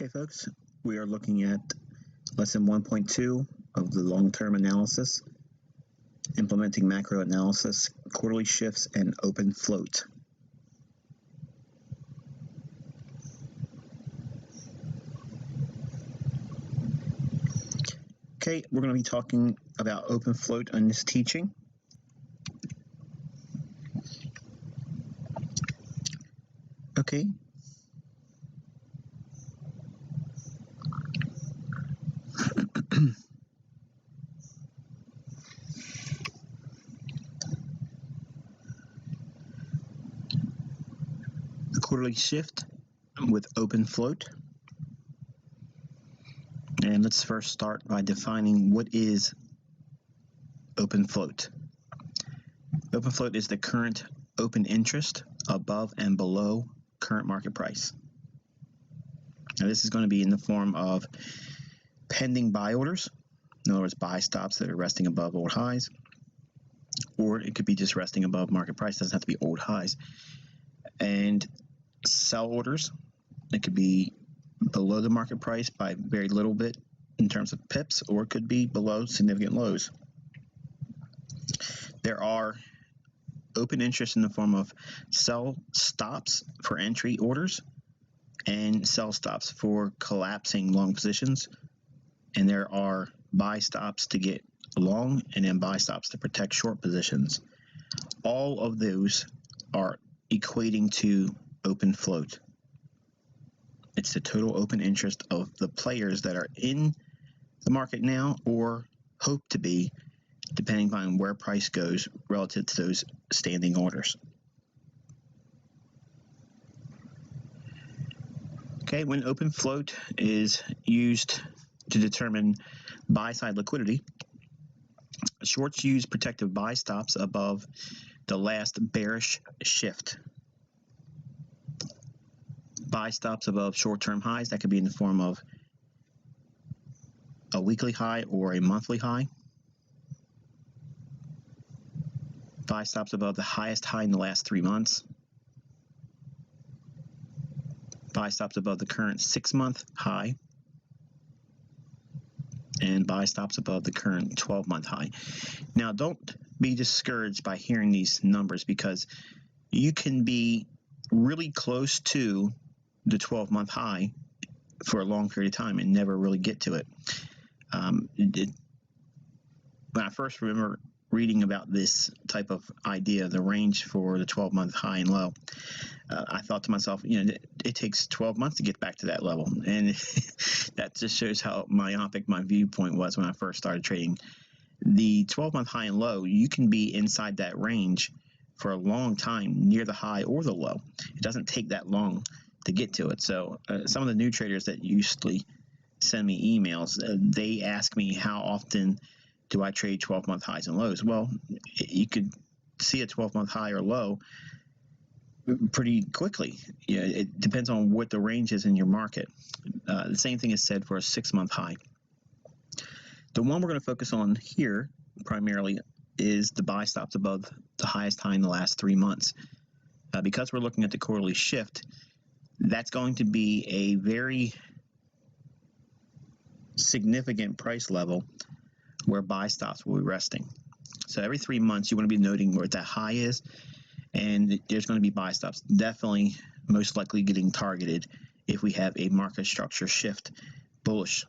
Okay, folks, we are looking at lesson 1.2 of the long-term analysis, implementing macro analysis, quarterly shifts, and open float. Okay, we're going to be talking about open float on this teaching. Okay. The quarterly shift with open float. And let's first start by defining what is open float. Open float is the current open interest above and below current market price. Now this is going to be in the form of pending buy orders, in other words, buy stops that are resting above old highs, or it could be just resting above market price, it doesn't have to be old highs, and sell orders. It could be below the market price by very little bit in terms of pips, or it could be below significant lows. There are open interest in the form of sell stops for entry orders and sell stops for collapsing long positions, and there are buy stops to get long and then buy stops to protect short positions. All of those are equating to open float. It's the total open interest of the players that are in the market now or hope to be, depending on where price goes relative to those standing orders. Okay, when open float is used to determine buy-side liquidity, shorts use protective buy stops above the last bearish shift. Buy stops above short-term highs, that could be in the form of a weekly high or a monthly high. Buy stops above the highest high in the last 3 months. Buy stops above the current 6-month high. And buy stops above the current 12-month high. Now, don't be discouraged by hearing these numbers, because you can be really close to the 12-month high for a long period of time and never really get to it. When I first remember reading about this type of idea, the range for the 12-month high and low, I thought to myself, it takes 12 months to get back to that level. And that just shows how myopic my viewpoint was when I first started trading. The 12-month high and low, you can be inside that range for a long time, near the high or the low. It doesn't take that long to get to it. So some of the new traders that usually send me emails, they ask me how often do I trade 12-month highs and lows. Well, you could see a 12-month high or low pretty quickly. It depends on what the range is in your market. The same thing is said for a 6-month high. The one we're going to focus on here primarily is the buy stops above the highest high in the last 3 months. Because we're looking at the quarterly shift, that's going to be a very significant price level where buy stops will be resting. So every 3 months, you want to be noting where that high is, and there's going to be buy stops definitely most likely getting targeted if we have a market structure shift bullish.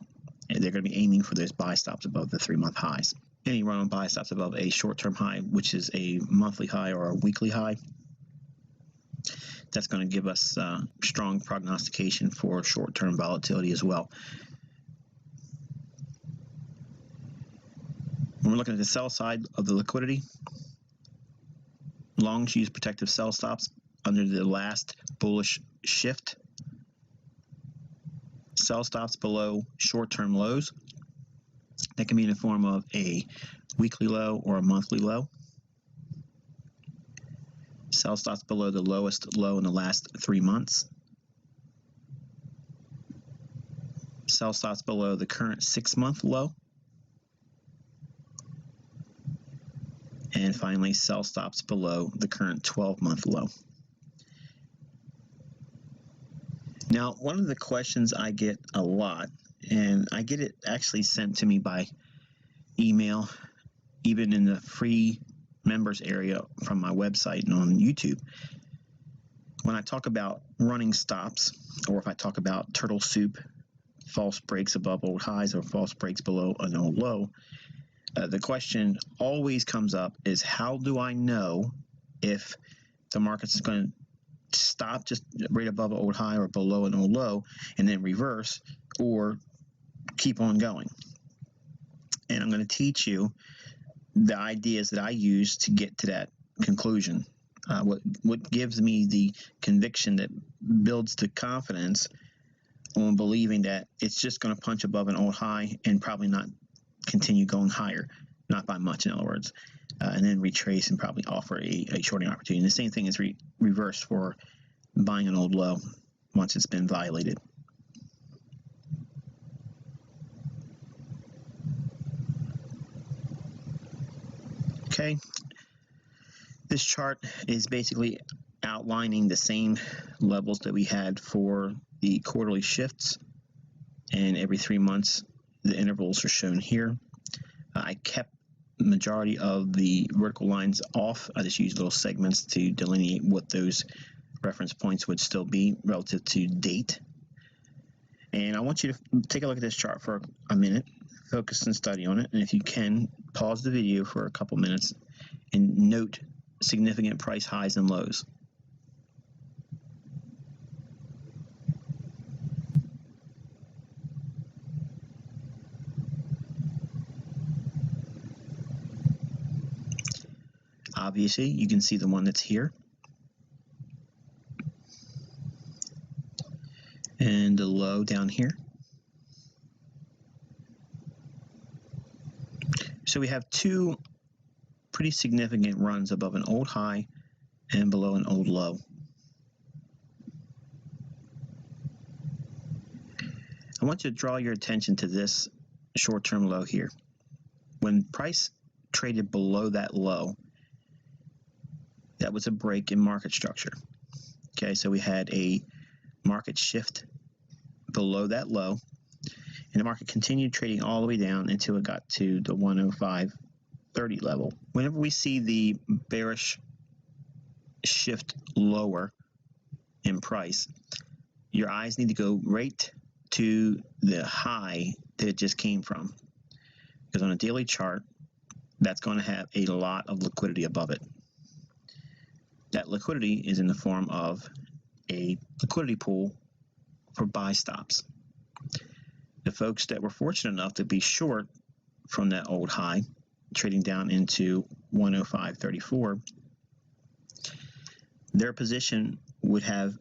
And they're going to be aiming for those buy stops above the 3-month highs. Any run on buy stops above a short-term high, which is a monthly high or a weekly high, that's going to give us strong prognostication for short-term volatility as well. When we're looking at the sell side of the liquidity, longs use protective sell stops under the last bullish shift. Sell stops below short-term lows. That can be in the form of a weekly low or a monthly low. Sell stops below the lowest low in the last 3 months. Sell stops below the current 6-month low. And finally, sell stops below the current 12-month low. Now, one of the questions I get a lot, and I get it actually sent to me by email, even in the free members area from my website and on YouTube. When I talk about running stops, or if I talk about turtle soup, false breaks above old highs or false breaks below an old low, the question always comes up is, how do I know if the market's going to stop just right above an old high or below an old low and then reverse, or keep on going? And I'm going to teach you the ideas that I use to get to that conclusion. What gives me the conviction that builds the confidence on believing that it's just going to punch above an old high and probably not continue going higher, not by much, in other words, and then retrace and probably offer a shorting opportunity. And the same thing is reversed for buying an old low once it's been violated. Okay, this chart is basically outlining the same levels that we had for the quarterly shifts, and every 3 months the intervals are shown here. I kept the majority of the vertical lines off. I just used little segments to delineate what those reference points would still be relative to date. And I want you to take a look at this chart for a minute, focus and study on it, and if you can, pause the video for a couple minutes and note significant price highs and lows. Obviously, you can see the one that's here, and the low down here. So we have two pretty significant runs above an old high and below an old low. I want you to draw your attention to this short-term low here. When price traded below that low, that was a break in market structure. Okay, so we had a market shift below that low, and the market continued trading all the way down until it got to the 105.30 level. Whenever we see the bearish shift lower in price, your eyes need to go right to the high that it just came from, because on a daily chart, that's going to have a lot of liquidity above it. That liquidity is in the form of a liquidity pool for buy stops. The folks that were fortunate enough to be short from that old high, trading down into 105.34, their position would have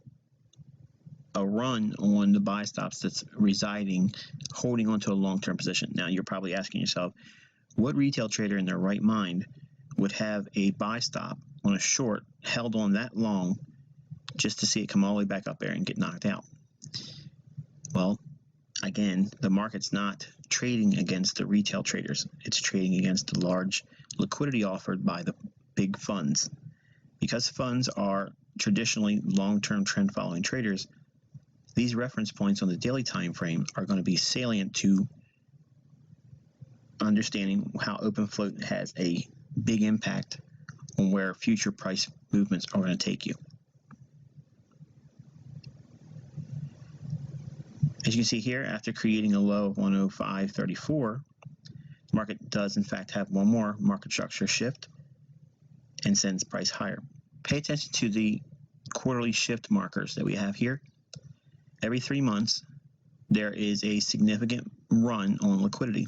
a run on the buy stops that's residing, holding onto a long-term position. Now, you're probably asking yourself, what retail trader in their right mind would have a buy stop on a short held on that long just to see it come all the way back up there and get knocked out? Well, again, the market's not trading against the retail traders. It's trading against the large liquidity offered by the big funds. Because funds are traditionally long-term trend following traders, these reference points on the daily time frame are going to be salient to understanding how open float has a big impact on where future price movements are going to take you. As you can see here, after creating a low of 105.34, the market does in fact have one more market structure shift and sends price higher. Pay attention to the quarterly shift markers that we have here. Every 3 months, there is a significant run on liquidity.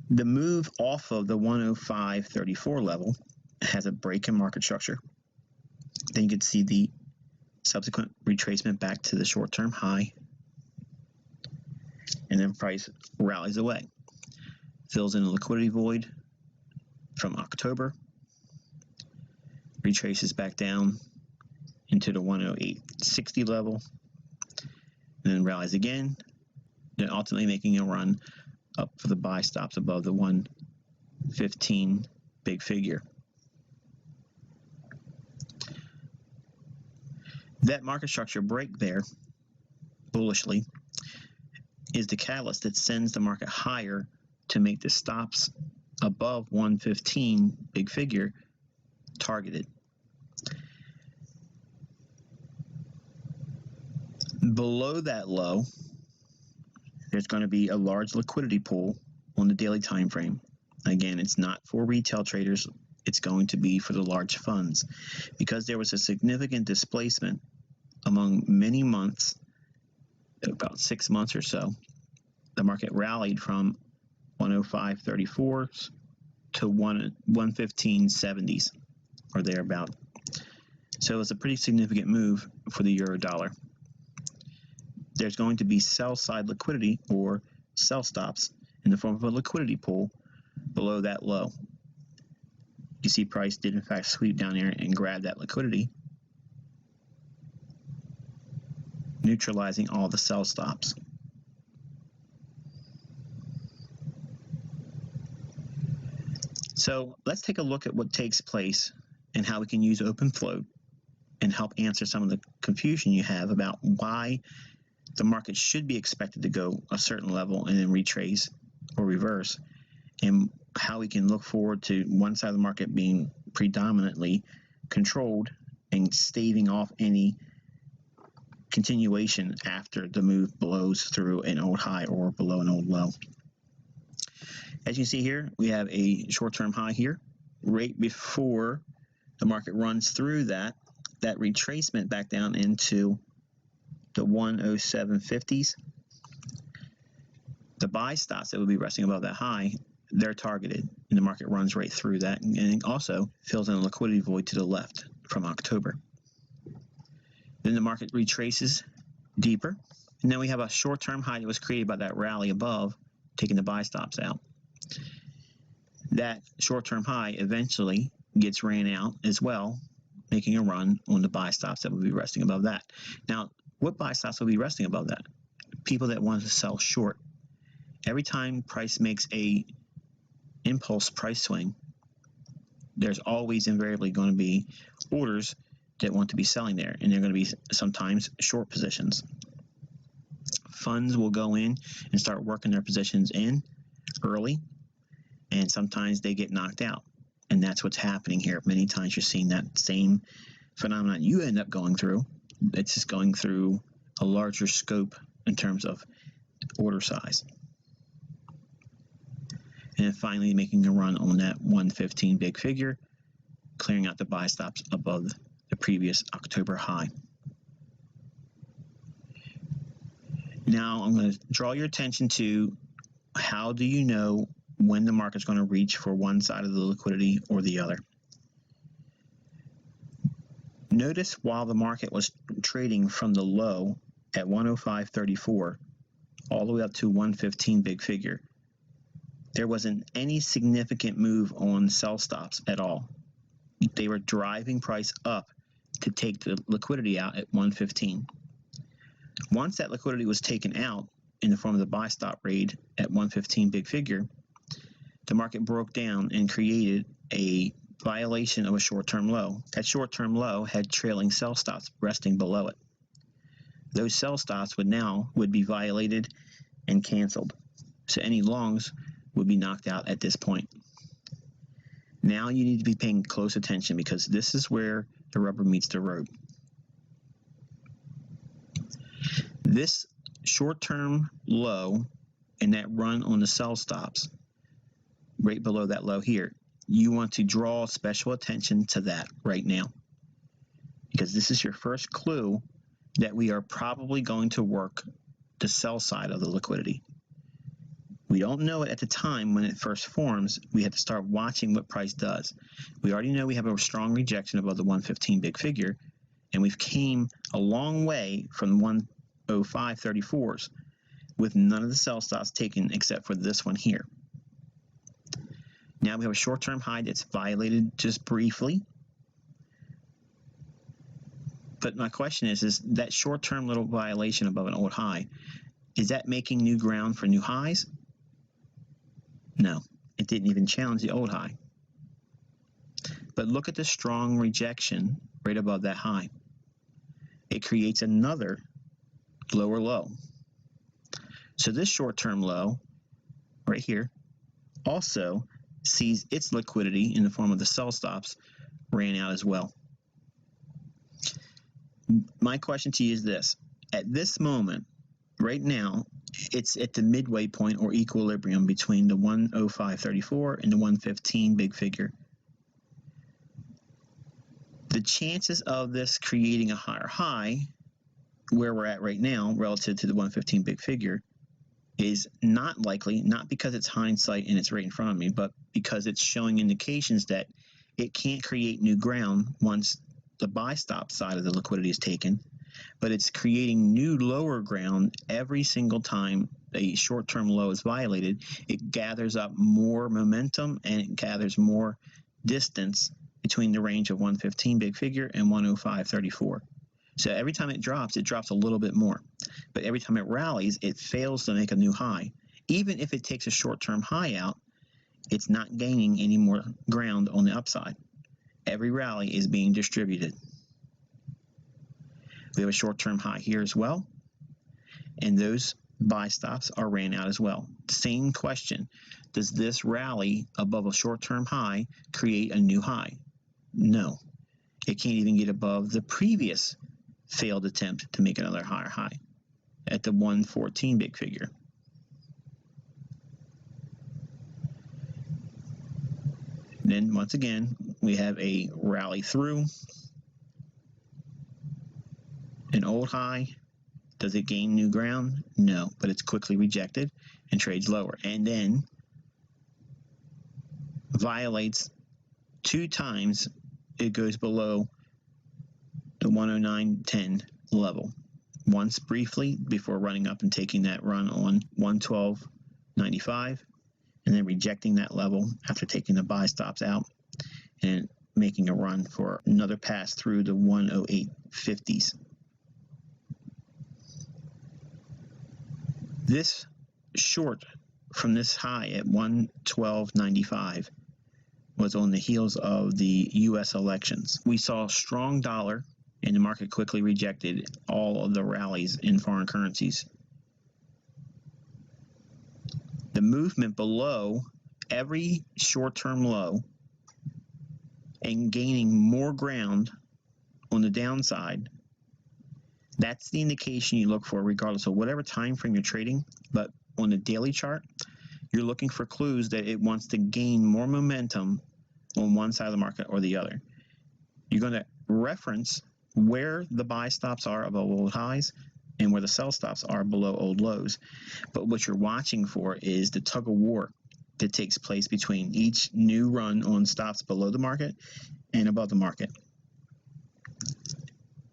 The move off of the 105.34 level has a break in market structure. Then you can see the subsequent retracement back to the short-term high, and then price rallies away, fills in a liquidity void from October, retraces back down into the 108.60 level, and then rallies again, then ultimately making a run up for the buy stops above the 115 big figure. That market structure break there, bullishly, is the catalyst that sends the market higher to make the stops above 115 big figure targeted. Below that low, there's going to be a large liquidity pool on the daily time frame. Again, it's not for retail traders. It's going to be for the large funds, because there was a significant displacement among many months, about 6 months or so. The market rallied from 105.34s to 115.70s or thereabout. So it was a pretty significant move for the euro dollar. There's going to be sell side liquidity or sell stops in the form of a liquidity pool below that low. You see price did in fact sweep down there and grab that liquidity, neutralizing all the sell stops. So let's take a look at what takes place and how we can use open float and help answer some of the confusion you have about why the market should be expected to go a certain level and then retrace or reverse, and how we can look forward to one side of the market being predominantly controlled and staving off any continuation after the move blows through an old high or below an old low. As you see here, we have a short-term high here. Right before the market runs through that retracement back down into the 107.50s, the buy stops that would be resting above that high, they're targeted, and the market runs right through that, and it also fills in a liquidity void to the left from October. Then the market retraces deeper, and then we have a short-term high that was created by that rally above, taking the buy stops out. That short-term high eventually gets ran out as well, making a run on the buy stops that will be resting above that. Now, what buy stops will be resting above that? People that want to sell short. Every time price makes a impulse price swing, there's always invariably going to be orders that want to be selling there, and they're going to be sometimes short positions. Funds will go in and start working their positions in early, and sometimes they get knocked out, and that's what's happening here. Many times you're seeing that same phenomenon you end up going through. It's just going through a larger scope in terms of order size. And then finally making a run on that 115 big figure, clearing out the buy stops above the previous October high. Now I'm going to draw your attention to how do you know when the market's going to reach for one side of the liquidity or the other. Notice while the market was trading from the low at 105.34 all the way up to 115 big figure, there wasn't any significant move on sell stops at all. They were driving price up to take the liquidity out at 115. Once that liquidity was taken out in the form of the buy stop raid at 115 big figure, the market broke down and created a violation of a short-term low. That short-term low had trailing sell stops resting below it. Those sell stops would be violated and canceled. So any longs would be knocked out at this point. Now you need to be paying close attention, because this is where the rubber meets the road. This short-term low and that run on the sell stops right below that low here, you want to draw special attention to that right now, because this is your first clue that we are probably going to work the sell side of the liquidity. We don't know it at the time when it first forms. We have to start watching what price does. We already know we have a strong rejection above the 115 big figure, and we've came a long way from 105.34s with none of the sell stops taken except for this one here. Now we have a short-term high that's violated just briefly. But my question is that short-term little violation above an old high, is that making new ground for new highs? No, it didn't even challenge the old high. But look at the strong rejection right above that high. it creates another lower low. So this short-term low right here also sees its liquidity in the form of the sell stops ran out as well. My question to you is this. At this moment, right now, it's at the midway point or equilibrium between the 105.34 and the 115 big figure. The chances of this creating a higher high, where we're at right now relative to the 115 big figure, is not likely, not because it's hindsight and it's right in front of me, but because it's showing indications that it can't create new ground once the buy stop side of the liquidity is taken, but it's creating new lower ground every single time a short-term low is violated. It gathers up more momentum and it gathers more distance between the range of 115 big figure and 105.34. So every time it drops a little bit more. But every time it rallies, it fails to make a new high. Even if it takes a short-term high out, it's not gaining any more ground on the upside. Every rally is being distributed. We have a short-term high here as well, and those buy stops are ran out as well. Same question, does this rally above a short-term high create a new high? No, it can't even get above the previous failed attempt to make another higher high at the 114 big figure. Then once again, we have a rally through an old high. Does it gain new ground? No, but it's quickly rejected and trades lower. And then violates 2 times. It goes below the 109.10 level. Once briefly before running up and taking that run on 112.95, and then rejecting that level after taking the buy stops out and making a run for another pass through the 108.50s. This short from this high at 112.95 was on the heels of the U.S. elections. We saw a strong dollar, and the market quickly rejected all of the rallies in foreign currencies. The movement below every short-term low and gaining more ground on the downside, that's the indication you look for regardless of whatever time frame you're trading. But on the daily chart, you're looking for clues that it wants to gain more momentum on one side of the market or the other. You're going to reference where the buy stops are above old highs and where the sell stops are below old lows. But what you're watching for is the tug of war that takes place between each new run on stops below the market and above the market.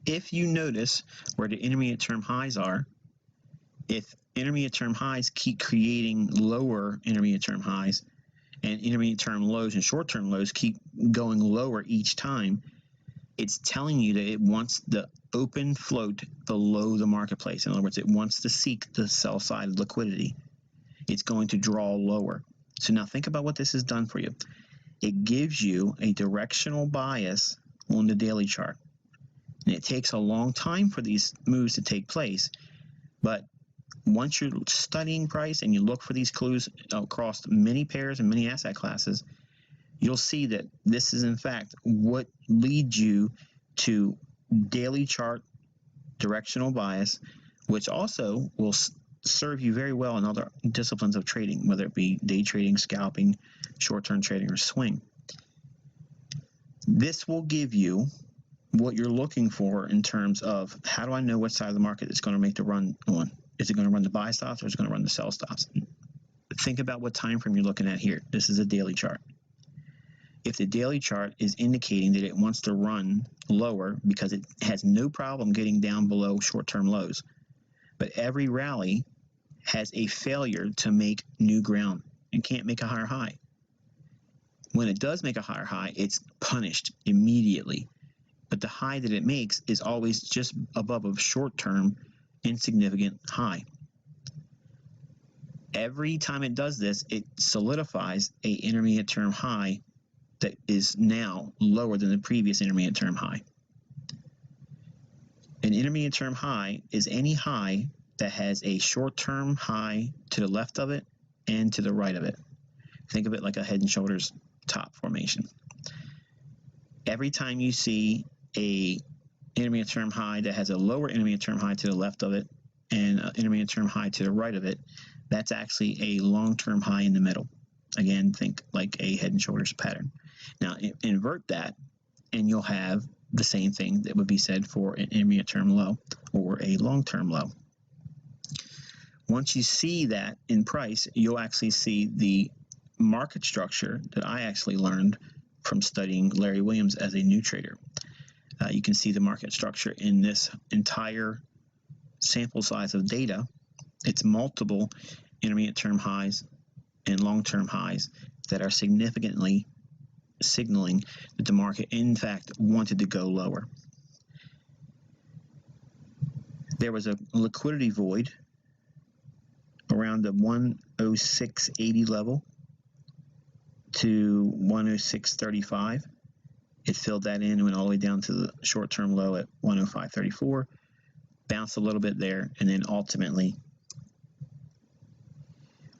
If you notice where the intermediate term highs are, if intermediate term highs keep creating lower intermediate term highs and intermediate term lows and short term lows keep going lower each time, it's telling you that it wants the open float below the marketplace. In other words, it wants to seek the sell side liquidity. It's going to draw lower. So now think about what this has done for you. It gives you a directional bias on the daily chart. And it takes a long time for these moves to take place, but once you're studying price and you look for these clues across many pairs and many asset classes, you'll see that this is in fact what leads you to daily chart directional bias, which also will serve you very well in other disciplines of trading, whether it be day trading, scalping, short-term trading, or swing. This will give you what you're looking for in terms of how do I know what side of the market is going to make the run on? Is it going to run the buy stops or is it going to run the sell stops? Think about what time frame you're looking at here. This is a daily chart. If the daily chart is indicating that it wants to run lower because it has no problem getting down below short-term lows, but every rally has a failure to make new ground and can't make a higher high. When it does make a higher high, it's punished immediately. But the high that it makes is always just above a short-term insignificant high. Every time it does this, it solidifies a intermediate term high that is now lower than the previous intermediate term high. An intermediate term high is any high that has a short-term high to the left of it and to the right of it. Think of it like a head and shoulders top formation. Every time you see a intermediate term high that has a lower intermediate term high to the left of it and an intermediate term high to the right of it, that's actually a long-term high in the middle. Again, think like a head and shoulders pattern. Now invert that and you'll have the same thing that would be said for an intermediate term low or a long-term low. Once you see that in price, you'll actually see the market structure that I actually learned from studying Larry Williams as a new trader. You can see the market structure in this entire sample size of data. It's multiple intermediate term highs and long-term highs that are significantly signaling that the market in fact wanted to go lower. There was a liquidity void around the 106.80 level to 106.35. It filled that in and went all the way down to the short-term low at 105.34, bounced a little bit there, and then ultimately,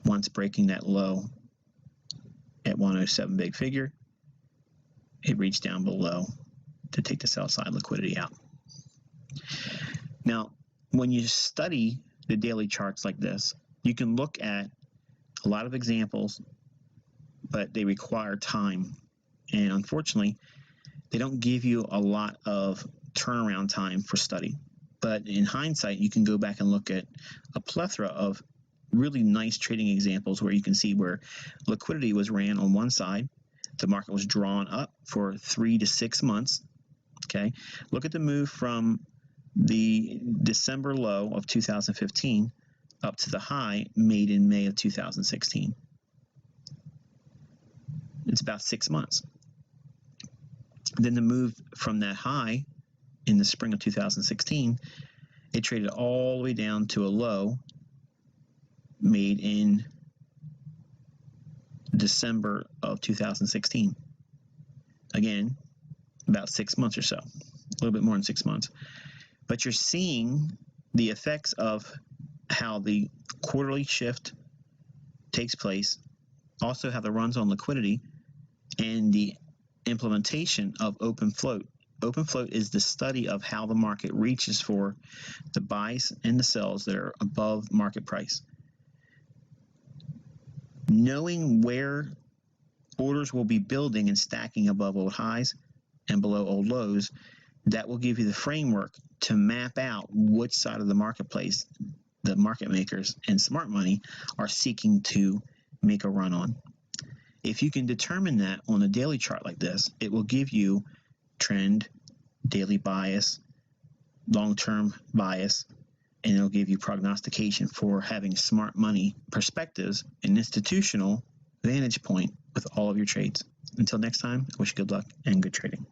once breaking that low at 107 big figure, it reached down below to take the sell side liquidity out. Now, when you study the daily charts like this, you can look at a lot of examples, but they require time. And unfortunately, they don't give you a lot of turnaround time for study. But in hindsight, you can go back and look at a plethora of really nice trading examples where you can see where liquidity was ran on one side, the market was drawn up for 3 to 6 months. Okay, look at the move from the December low of 2015 up to the high made in May of 2016. It's about 6 months. Then the move from that high in the spring of 2016, it traded all the way down to a low made in December of 2016. Again, about 6 months or so, a little bit more than 6 months. But you're seeing the effects of how the quarterly shift takes place, also how the runs on liquidity, and the implementation of open float. Open float is the study of how the market reaches for the buys and the sells that are above market price. Knowing where orders will be building and stacking above old highs and below old lows, that will give you the framework to map out which side of the marketplace the market makers and smart money are seeking to make a run on. If you can determine that on a daily chart like this, it will give you trend, daily bias, long-term bias, and it'll give you prognostication for having smart money perspectives, an institutional vantage point with all of your trades. Until next time, I wish you good luck and good trading.